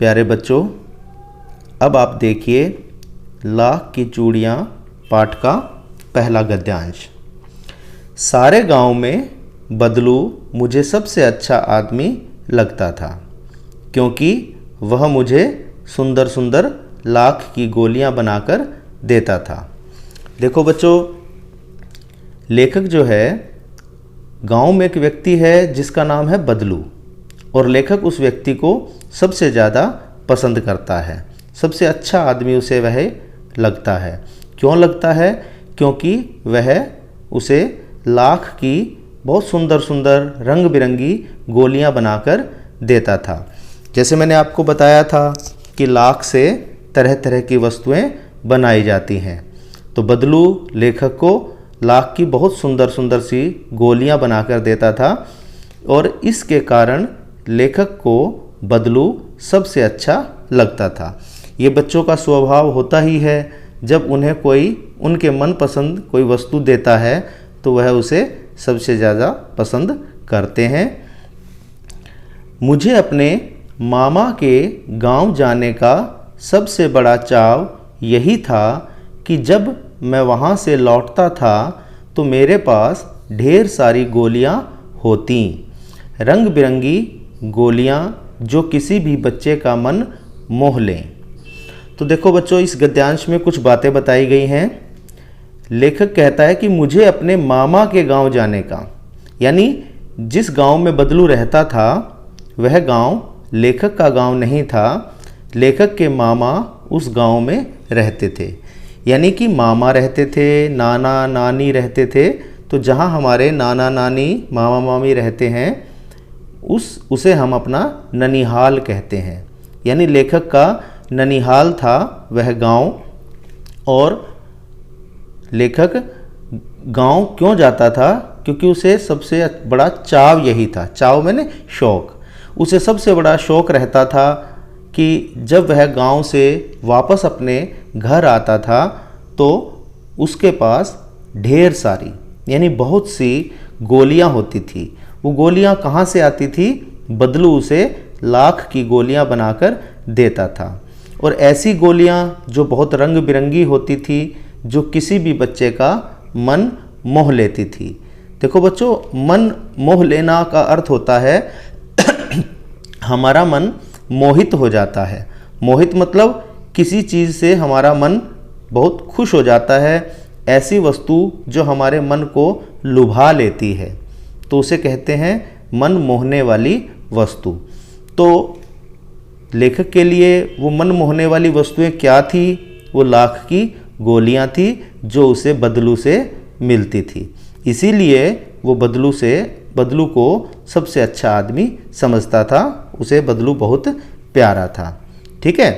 प्यारे बच्चों, अब आप देखिए लाख की चूड़ियाँ पाठ का पहला गद्यांश। सारे गांव में बदलू मुझे सबसे अच्छा आदमी लगता था, क्योंकि वह मुझे सुंदर सुंदर लाख की गोलियां बनाकर देता था। देखो बच्चों, लेखक जो है, गांव में एक व्यक्ति है जिसका नाम है बदलू, और लेखक उस व्यक्ति को सबसे ज़्यादा पसंद करता है। सबसे अच्छा आदमी उसे वह लगता है। क्यों लगता है? क्योंकि वह उसे लाख की बहुत सुंदर सुंदर रंग बिरंगी गोलियां बनाकर देता था। जैसे मैंने आपको बताया था कि लाख से तरह तरह की वस्तुएं बनाई जाती हैं, तो बदलू लेखक को लाख की बहुत सुंदर सुंदर सी गोलियां बनाकर देता था, और इसके कारण लेखक को बदलू सबसे अच्छा लगता था। ये बच्चों का स्वभाव होता ही है, जब उन्हें कोई उनके मनपसंद कोई वस्तु देता है तो वह उसे सबसे ज़्यादा पसंद करते हैं। मुझे अपने मामा के गांव जाने का सबसे बड़ा चाव यही था कि जब मैं वहां से लौटता था तो मेरे पास ढेर सारी गोलियां होती, रंग बिरंगी गोलियां जो किसी भी बच्चे का मन मोह लें। तो देखो बच्चों, इस गद्यांश में कुछ बातें बताई गई हैं। लेखक कहता है कि मुझे अपने मामा के गांव जाने का, यानी जिस गांव में बदलू रहता था वह गांव लेखक का गांव नहीं था। लेखक के मामा उस गांव में रहते थे, यानी कि मामा रहते थे, नाना नानी रहते थे। तो जहां हमारे नाना नानी मामा मामी रहते हैं उसे हम अपना ननिहाल कहते हैं। यानी लेखक का ननिहाल था वह गांव, और लेखक गांव क्यों जाता था? क्योंकि उसे सबसे बड़ा चाव यही था। चाव मैंने शौक। उसे सबसे बड़ा शौक रहता था कि जब वह गांव से वापस अपने घर आता था तो उसके पास ढेर सारी, यानी बहुत सी गोलियां होती थी। वो गोलियां कहाँ से आती थी? बदलू उसे लाख की गोलियां बनाकर देता था, और ऐसी गोलियां जो बहुत रंग बिरंगी होती थी, जो किसी भी बच्चे का मन मोह लेती थी। देखो बच्चों, मन मोह लेना का अर्थ होता है हमारा मन मोहित हो जाता है। मोहित मतलब किसी चीज़ से हमारा मन बहुत खुश हो जाता है, ऐसी वस्तु जो हमारे मन को लुभा लेती है, तो उसे कहते हैं मन मोहने वाली वस्तु। तो लेखक के लिए वो मन मोहने वाली वस्तुएं क्या थी? वो लाख की गोलियां थी जो उसे बदलू से मिलती थी। इसीलिए वो बदलू को सबसे अच्छा आदमी समझता था। उसे बदलू बहुत प्यारा था। ठीक है।